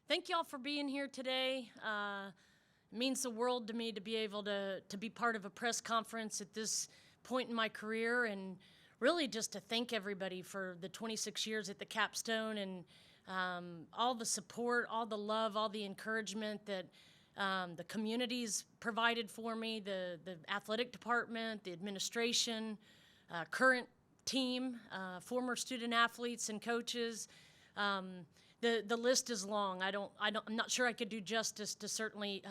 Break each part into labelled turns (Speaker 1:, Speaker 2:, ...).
Speaker 1: Thank y'all for being here today. It means the world to me to be able to be part of a press conference at this point in my career, and really just to thank everybody for the 26 years at the capstone, and all the support, all the love, all the encouragement that the communities provided for me, the athletic department, the administration, current team, former student athletes and coaches. The list is long. I'm not sure I could do justice to certainly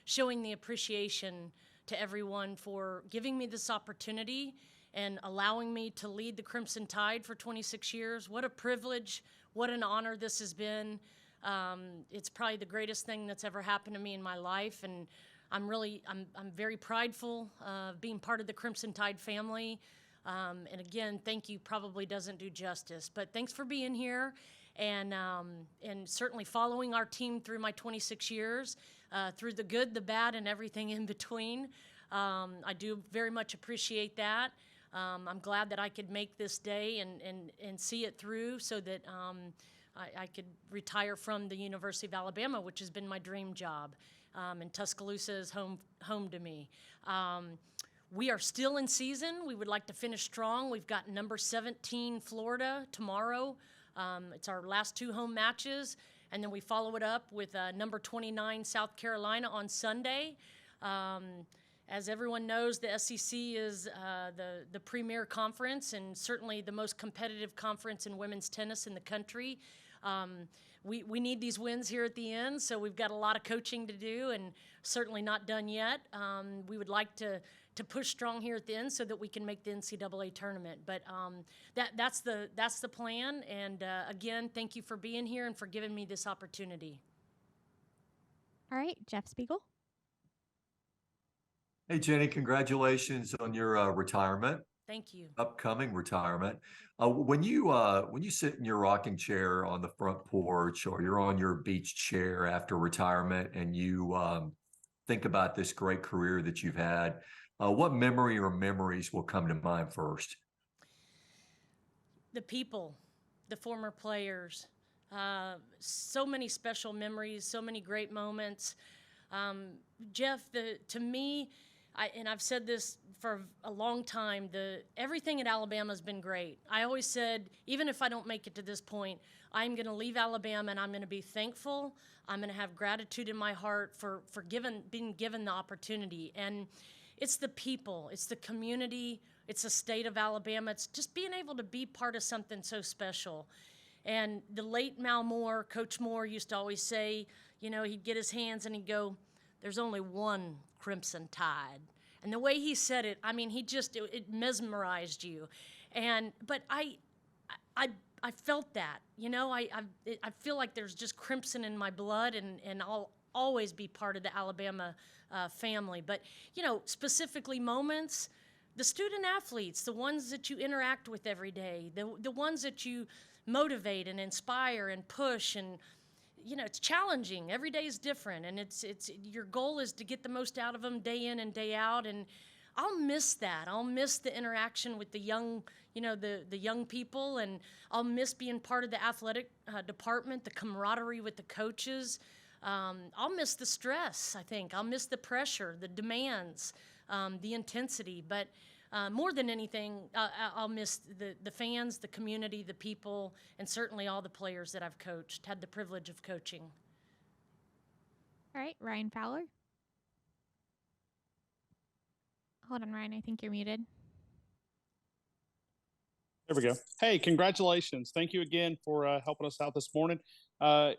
Speaker 1: showing the appreciation to everyone for giving me this opportunity and allowing me to lead the Crimson Tide for 26 years. What a privilege, what an honor this has been. It's probably the greatest thing that's ever happened to me in my life, and I'm very prideful of being part of the Crimson Tide family. And again, thank you probably doesn't do justice, but thanks for being here, and certainly following our team through my 26 years, through the good, the bad, and everything in between. I do very much appreciate that. I'm glad that I could make this day and see it through so that I could retire from the University of Alabama, which has been my dream job. And Tuscaloosa is home to me. We are still in season. We would like to finish strong. We've got number 17 Florida tomorrow. It's our last two home matches, and then we follow it up with number 29 South Carolina on Sunday. As everyone knows, the SEC is the premier conference and certainly the most competitive conference in women's tennis in the country. We need these wins here at the end, so we've got a lot of coaching to do and certainly not done yet. We would like to push strong here at the end so that we can make the NCAA tournament. But that's the plan. And again, thank you for being here and for giving me this opportunity.
Speaker 2: All right, Jeff Spiegel.
Speaker 3: Hey, Jenny, congratulations on your retirement.
Speaker 1: Thank you.
Speaker 3: Upcoming retirement. When you sit in your rocking chair on the front porch, or you're on your beach chair after retirement, and you think about this great career that you've had, what memory or memories will come to mind first?
Speaker 1: The people, the former players, so many special memories, so many great moments. Jeff, to me, and I've said this for a long time, everything at Alabama has been great. I always said, even if I don't make it to this point, I'm going to leave Alabama and I'm going to be thankful. I'm going to have gratitude in my heart for being given the opportunity. And it's the people, it's the community, it's the state of Alabama. It's just being able to be part of something so special. And the late Mal Moore, Coach Moore, used to always say, he'd get his hands and he'd go, "There's only one Crimson Tide." And the way he said it, I mean, it mesmerized you. But I felt that, I feel like there's just crimson in my blood, and I'll always be part of the Alabama family. But, specifically moments, the student athletes, the ones that you interact with every day, the ones that you motivate and inspire and push, and it's challenging. Every day is different, and it's your goal is to get the most out of them day in and day out. And I'll miss that. I'll miss the interaction with the young, the young people, and I'll miss being part of the athletic department, the camaraderie with the coaches. I'll miss the stress, I think. I'll miss the pressure, the demands, the intensity. But more than anything, I'll miss the fans, the community, the people, and certainly all the players that I've coached, had the privilege of coaching.
Speaker 2: All right, Ryan Fowler. Hold on, Ryan. I think you're muted.
Speaker 4: There we go. Hey, congratulations. Thank you again for helping us out this morning. As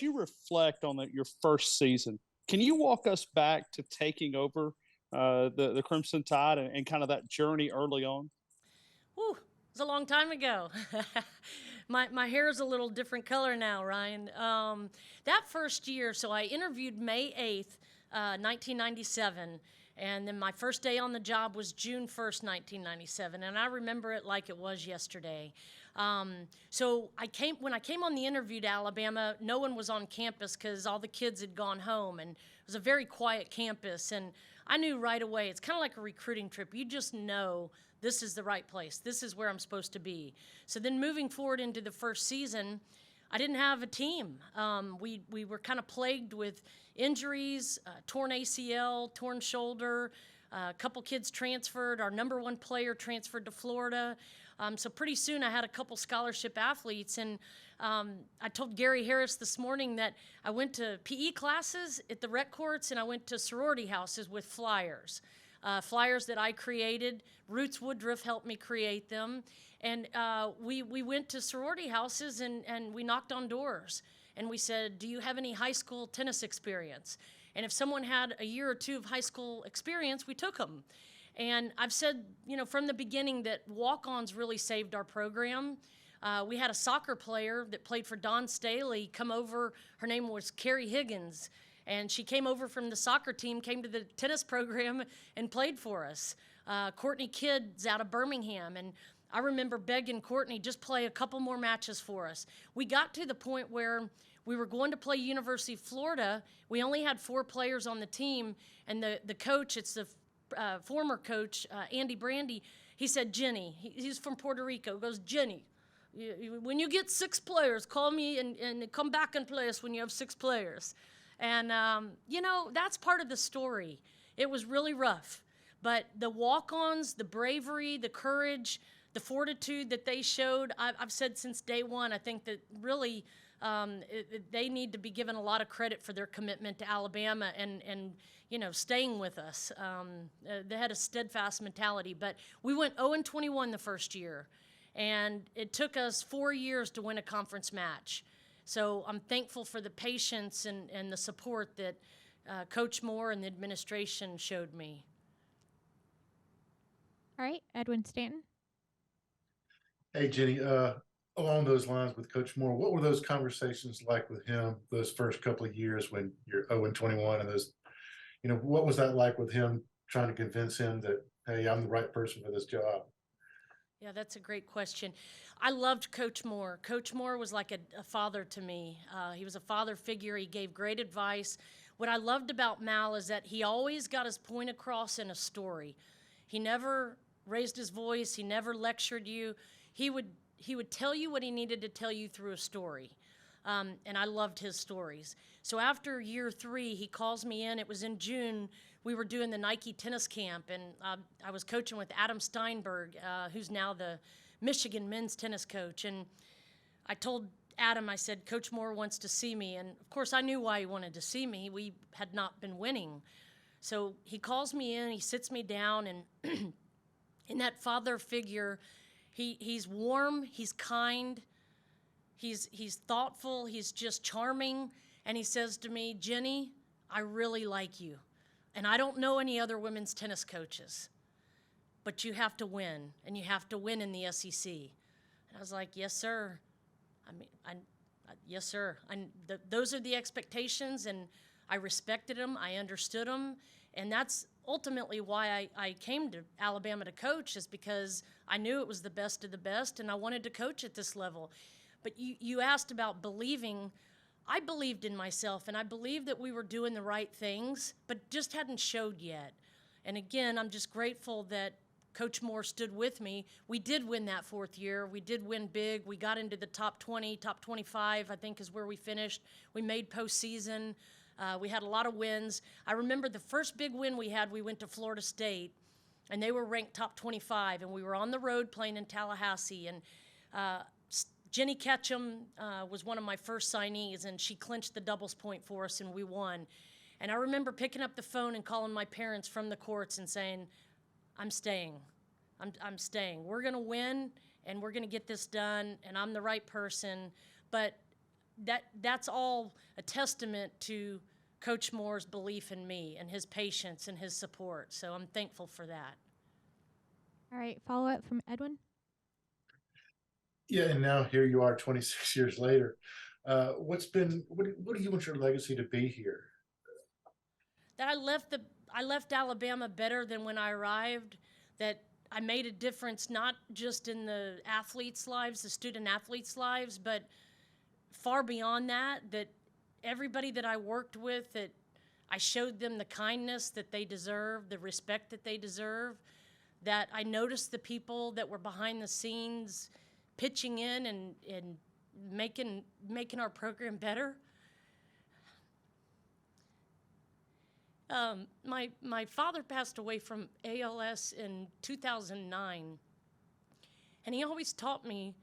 Speaker 4: you reflect on your first season, can you walk us back to taking over the Crimson Tide and kind of that journey early on?
Speaker 1: Whew, it was a long time ago. My hair is a little different color now, Ryan. That first year, so I interviewed May 8th, 1997. And then my first day on the job was June 1st, 1997, and I remember it like it was yesterday. So when I came on the interview to Alabama, no one was on campus because all the kids had gone home, and it was a very quiet campus. And I knew right away, it's kind of like a recruiting trip. You just know this is the right place. This is where I'm supposed to be. So then moving forward into the first season, I didn't have a team. We were kind of plagued with injuries, torn ACL, torn shoulder. A couple kids transferred. Our number one player transferred to Florida. So pretty soon I had a couple scholarship athletes. And I told Gary Harris this morning that I went to PE classes at the rec courts, and I went to sorority houses with flyers. Flyers that I created. Roots Woodruff helped me create them. And we went to sorority houses and we knocked on doors. And we said, do you have any high school tennis experience? And if someone had a year or two of high school experience, we took them. And I've said, from the beginning that walk-ons really saved our program. We had a soccer player that played for Don Staley come over. Her name was Carrie Higgins. And she came over from the soccer team, came to the tennis program, and played for us. Courtney Kidd's out of Birmingham. And I remember begging Courtney, just play a couple more matches for us. We got to the point where we were going to play University of Florida. We only had 4 players on the team. And the coach, it's the former coach, Andy Brandy, he said, Jenny, he's from Puerto Rico, goes, Jenny, when you get 6 players, call me and come back and play us when you have 6 players. And, that's part of the story. It was really rough. But the walk-ons, the bravery, the courage, the fortitude that they showed, I've said since day one, I think that really they need to be given a lot of credit for their commitment to Alabama and staying with us. They had a steadfast mentality. But we went 0-21 the first year. And it took us 4 years to win a conference match. So I'm thankful for the patience and the support that Coach Moore and the administration showed me.
Speaker 2: All right, Edwin Stanton.
Speaker 5: Hey, Jenny, along those lines with Coach Moore, what were those conversations like with him those first couple of years when you're 0-21 and those, what was that like with him trying to convince him that, hey, I'm the right person for this job?
Speaker 1: Yeah, that's a great question. I loved Coach Moore. Coach Moore was like a father to me. He was a father figure. He gave great advice. What I loved about Mal is that he always got his point across in a story. He never raised his voice. He never lectured you. He would tell you what he needed to tell you through a story. And I loved his stories. So after year 3, he calls me in. It was in June. We were doing the Nike tennis camp, and I was coaching with Adam Steinberg, who's now the Michigan men's tennis coach. And I told Adam, I said, Coach Moore wants to see me. And of course, I knew why he wanted to see me. We had not been winning. So he calls me in, he sits me down, and in that father figure, he's warm, he's kind, he's thoughtful, he's just charming. And he says to me, Jenny, I really like you. And I don't know any other women's tennis coaches, but you have to win, and you have to win in the SEC. And I was like, yes, sir. Yes, sir. Those are the expectations, and I respected them. I understood them. And that's ultimately why I came to Alabama to coach, is because I knew it was the best of the best, and I wanted to coach at this level. But you asked about believing. I believed in myself, and I believed that we were doing the right things, but just hadn't showed yet. And again, I'm just grateful that Coach Moore stood with me. We did win that 4th year. We did win big. We got into the top 20, top 25, I think is where we finished. We made postseason. We had a lot of wins. I remember the first big win we had, we went to Florida State, and they were ranked top 25, and we were on the road playing in Tallahassee. And Jenny Ketchum was one of my first signees, and she clinched the doubles point for us, and we won. And I remember picking up the phone and calling my parents from the courts and saying, I'm staying. I'm staying. We're going to win, and we're going to get this done, and I'm the right person. But that's all a testament to Coach Moore's belief in me and his patience and his support. So I'm thankful for that.
Speaker 2: All right, follow up from Edwin.
Speaker 5: Yeah, and now here you are 26 years later. What do you want your legacy to be here?
Speaker 1: That I left Alabama better than when I arrived, that I made a difference not just in the athletes' lives, the student athletes' lives, but far beyond that, that everybody that I worked with, that I showed them the kindness that they deserve, the respect that they deserve, that I noticed the people that were behind the scenes pitching in and making our program better. My father passed away from ALS in 2009, and he always taught me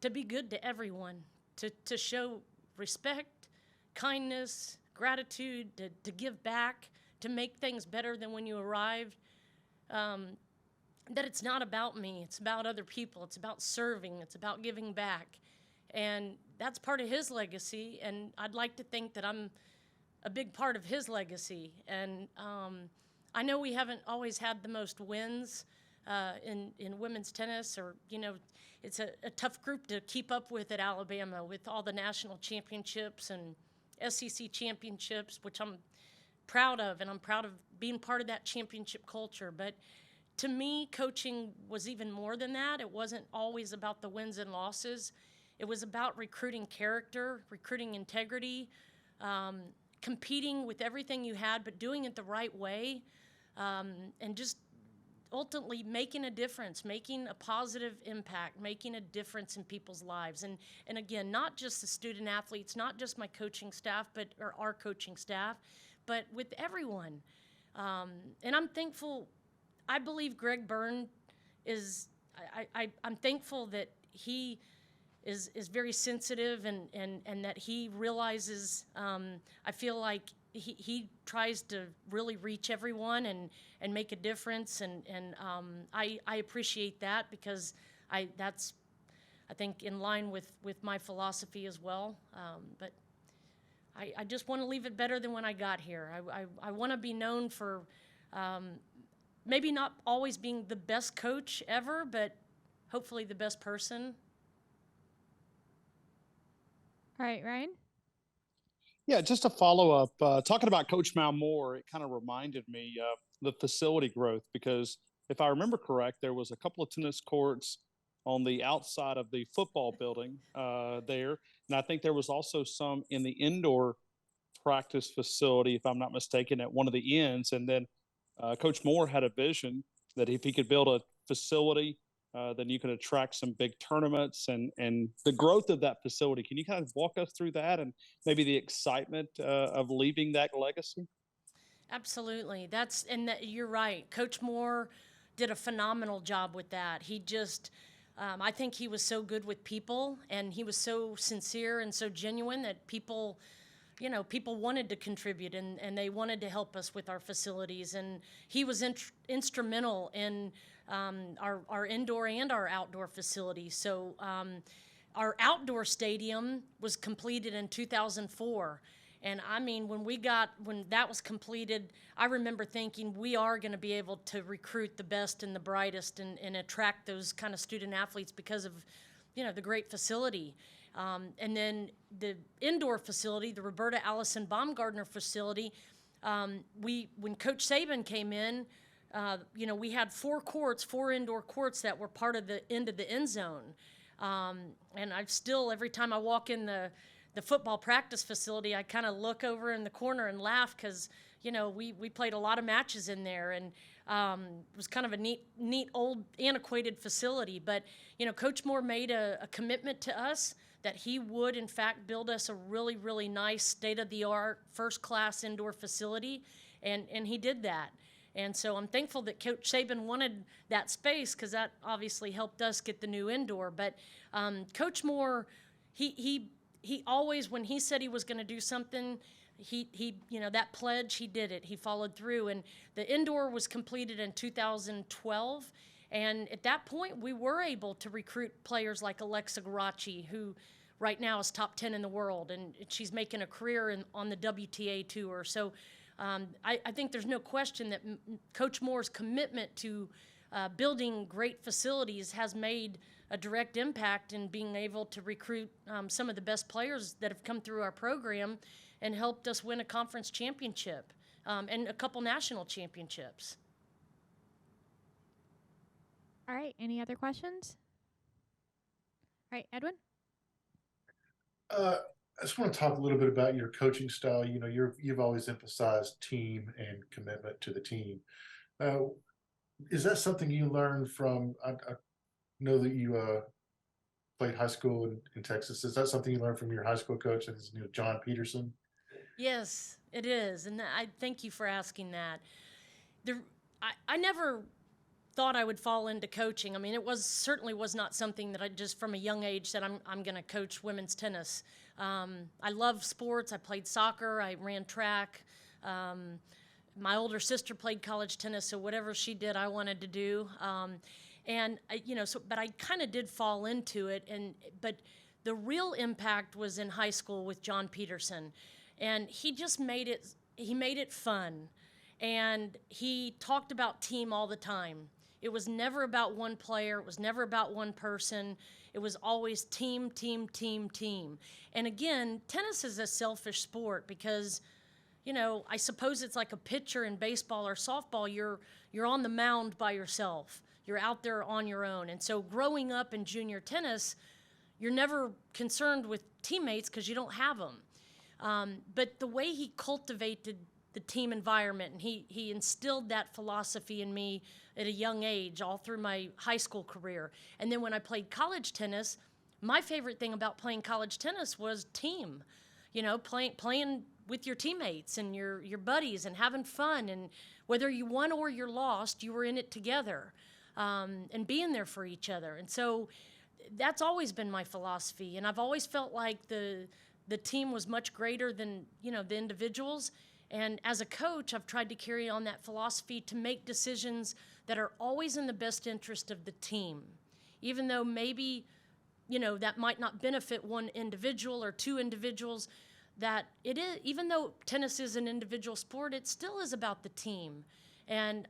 Speaker 1: to be good to everyone, to show respect, kindness, gratitude, to give back, to make things better than when you arrived. That it's not about me, it's about other people, it's about serving, it's about giving back. And that's part of his legacy, and I'd like to think that I'm a big part of his legacy. And I know we haven't always had the most wins in women's tennis, or, it's a tough group to keep up with at Alabama, with all the national championships and SEC championships, which I'm proud of, and I'm proud of being part of that championship culture. But to me, coaching was even more than that. It wasn't always about the wins and losses. It was about recruiting character, recruiting integrity, competing with everything you had, but doing it the right way, and just ultimately making a difference, making a positive impact, making a difference in people's lives. And again, not just the student athletes, not just my coaching staff, or our coaching staff, but with everyone. And I'm thankful. I believe Greg Byrne is, I'm thankful that he is very sensitive, and that he realizes, I feel like he tries to really reach everyone and make a difference, and I appreciate that, because that's, I think, in line with my philosophy as well. But I just want to leave it better than when I got here. I want to be known for maybe not always being the best coach ever, but hopefully the best person.
Speaker 2: All right, Ryan.
Speaker 4: Yeah, just a follow up. Talking about Coach Malmore, it kind of reminded me of the facility growth, because if I remember correct, there was a couple of tennis courts on the outside of the football building there, and I think there was also some in the indoor practice facility, if I'm not mistaken, at one of the ends. And then Coach Moore had a vision that if he could build a facility, then you could attract some big tournaments and the growth of that facility. Can you kind of walk us through that, and maybe the excitement of leaving that legacy?
Speaker 1: Absolutely. You're right. Coach Moore did a phenomenal job with that. He just, I think he was so good with people, and he was so sincere and so genuine that people wanted to contribute, and they wanted to help us with our facilities. And he was instrumental in our indoor and our outdoor facilities. So our outdoor stadium was completed in 2004. And I mean, when that was completed, I remember thinking we are going to be able to recruit the best and the brightest, and attract those kind of student athletes because of, the great facility. And then the indoor facility, the Roberta Allison Baumgardner facility, when Coach Saban came in, we had 4 indoor courts that were part of the end zone. And every time I walk in the football practice facility, I kind of look over in the corner and laugh, because, we played a lot of matches in there, and it was kind of a neat old antiquated facility. But, Coach Moore made a commitment to us that he would, in fact, build us a really, really nice state-of-the-art, first-class indoor facility, and he did that. And so I'm thankful that Coach Saban wanted that space, because that obviously helped us get the new indoor. But Coach Moore, he always, when he said he was going to do something, he that pledge, he did it. He followed through. And the indoor was completed in 2012. And at that point, we were able to recruit players like Alexa Garachi, who right now is top 10 in the world, and she's making a career on the WTA tour. So I think there's no question that Coach Moore's commitment to building great facilities has made a direct impact in being able to recruit some of the best players that have come through our program, and helped us win a conference championship and a couple national championships.
Speaker 2: All right. Any other questions? All right, Edwin.
Speaker 5: I just want to talk a little bit about your coaching style. You've always emphasized team and commitment to the team. Is that something you learned from? I know that you played high school in Texas. Is that something you learned from your high school coach? And his name John Peterson.
Speaker 1: Yes, it is, and I thank you for asking that. The I never thought I would fall into coaching. I mean, it was certainly was not something that I just from a young age said I'm going to coach women's tennis. I love sports. I played soccer. I ran track. My older sister played college tennis, so whatever she did, I wanted to do. And but I kind of did fall into it. But the real impact was in high school with John Peterson, and he just made it. He made it fun, and he talked about team all the time. It was never about one player. It was never about one person. It was always team, team, team, team. And again, tennis is a selfish sport because, I suppose it's like a pitcher in baseball or softball. You're on the mound by yourself. You're out there on your own. And so growing up in junior tennis, you're never concerned with teammates because you don't have them. But the way he cultivated the team environment, and he instilled that philosophy in me at a young age, all through my high school career. And then when I played college tennis, my favorite thing about playing college tennis was team. Playing with your teammates and your buddies and having fun. And whether you won or you lost, you were in it together, and being there for each other. And so that's always been my philosophy. And I've always felt like the team was much greater than, the individuals. And as a coach, I've tried to carry on that philosophy to make decisions that are always in the best interest of the team, even though maybe, that might not benefit one individual or two individuals. That it is, even though tennis is an individual sport, it still is about the team. And,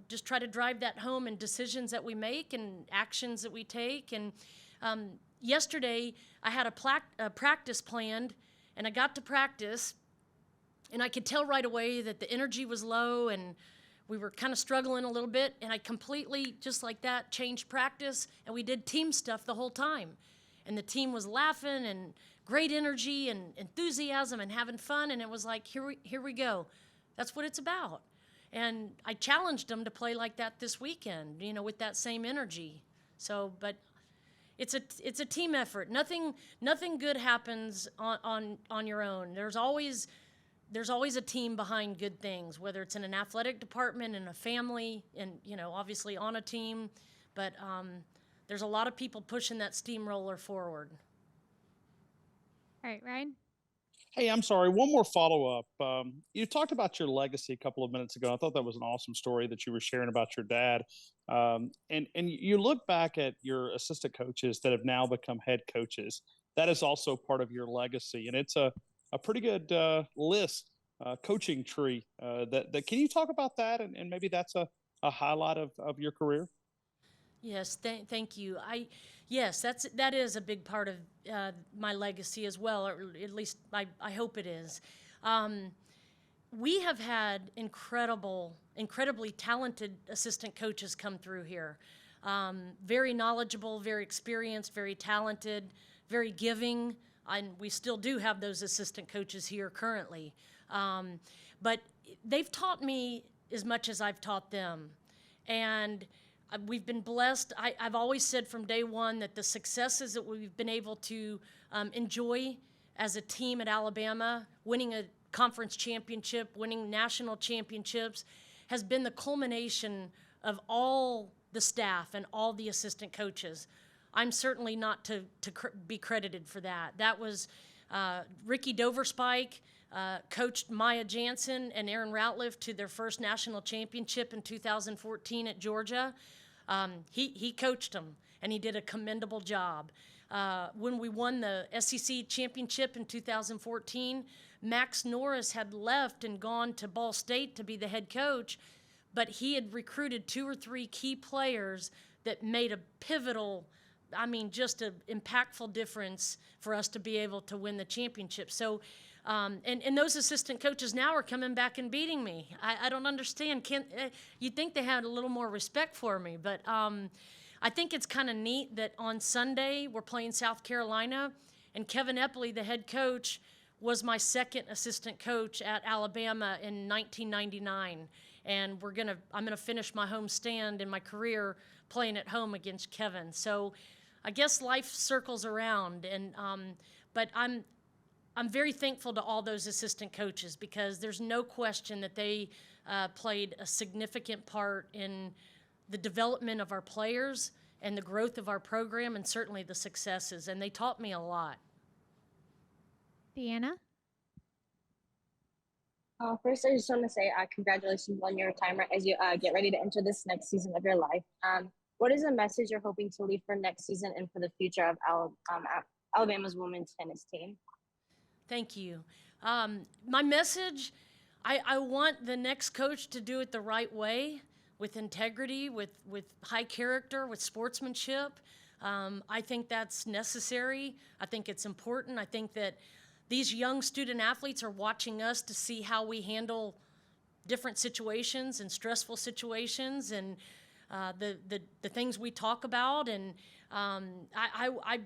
Speaker 1: just try to drive that home in decisions that we make and actions that we take. And yesterday, I had a practice planned, and I got to practice, and I could tell right away that the energy was low and we were kind of struggling a little bit. And I completely, just like that, changed practice, and we did team stuff the whole time. And the team was laughing and great energy and enthusiasm and having fun. And it was like, here we go. That's what it's about. And I challenged them to play like that this weekend, with that same energy. So, but it's a team effort. Nothing good happens on your own. There's always a team behind good things, whether it's in an athletic department, in a family, and, obviously on a team. But there's a lot of people pushing that steamroller forward.
Speaker 2: All right, Ryan.
Speaker 4: Hey, I'm sorry. One more follow up. You talked about your legacy a couple of minutes ago. I thought that was an awesome story that you were sharing about your dad. And you look back at your assistant coaches that have now become head coaches. That is also part of your legacy, and it's a pretty good list, coaching tree. That can you talk about that? And maybe that's a highlight of your career.
Speaker 1: Yes, thank you. That is a big part of my legacy as well, or at least I hope it is. We have had incredibly talented assistant coaches come through here. Very knowledgeable, very experienced, very talented, very giving, and we still do have those assistant coaches here currently. But they've taught me as much as I've taught them. And we've been blessed. I've always said from day one that the successes that we've been able to enjoy as a team at Alabama, winning a conference championship, winning national championships, has been the culmination of all the staff and all the assistant coaches. I'm certainly not to be credited for that. That was Ricky Doverspike coached Maya Jansen and Aaron Ratliff to their first national championship in 2014 at Georgia. He coached them, and he did a commendable job. When we won the SEC championship in 2014, Max Norris had left and gone to Ball State to be the head coach, but he had recruited 2 or 3 key players that made a pivotal, just an impactful difference for us to be able to win the championship. So, and those assistant coaches now are coming back and beating me. I don't understand. You'd think they had a little more respect for me, but I think it's kind of neat that on Sunday we're playing South Carolina, and Kevin Eppley, the head coach, was my second assistant coach at Alabama in 1999, and I'm gonna finish my home stand in my career playing at home against Kevin. So I guess life circles around, and but I'm very thankful to all those assistant coaches, because there's no question that they played a significant part in the development of our players and the growth of our program, and certainly the successes, and they taught me a lot.
Speaker 2: Deanna?
Speaker 6: First, I just want to say congratulations on your retirement as you get ready to enter this next season of your life. What is a message you're hoping to leave for next season and for the future of Alabama's women's tennis team?
Speaker 1: Thank you. My message, I want the next coach to do it the right way, with integrity, with high character, with sportsmanship. I think that's necessary. I think it's important. I think that these young student athletes are watching us to see how we handle different situations and stressful situations, and the things we talk about. And I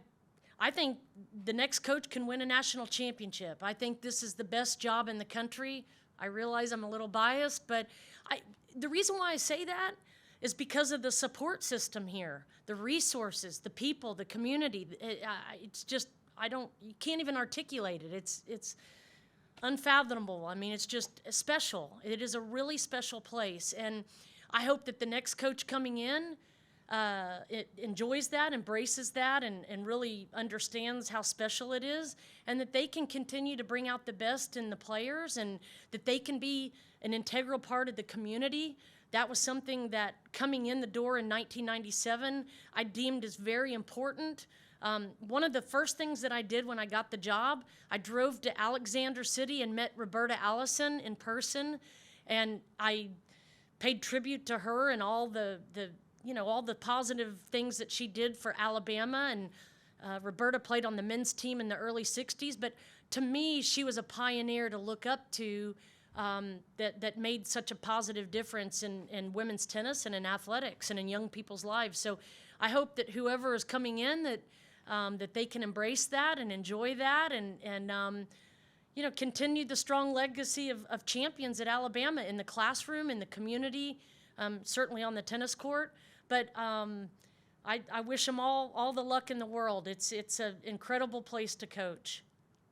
Speaker 1: think the next coach can win a national championship. I think this is the best job in the country. I realize I'm a little biased, but the reason why I say that is because of the support system here, the resources, the people, the community. It's just, you can't even articulate it. It's unfathomable. I mean, it's just special. It is a really special place. And I hope that the next coach coming in it enjoys that, embraces that, and really understands how special it is, and that they can continue to bring out the best in the players, and that they can be an integral part of the community. That was something that, coming in the door in 1997, I deemed as very important. One of the first things that I did when I got the job, I drove to Alexander City and met Roberta Allison in person, and I paid tribute to her and all the all the positive things that she did for Alabama. And Roberta played on the men's team in the early 60s, but to me, she was a pioneer to look up to, that made such a positive difference in women's tennis and in athletics and in young people's lives. So I hope that whoever is coming in, that they can embrace that and enjoy that, and continue the strong legacy of champions at Alabama in the classroom, in the community, certainly on the tennis court. But I wish them all the luck in the world. It's an incredible place to coach.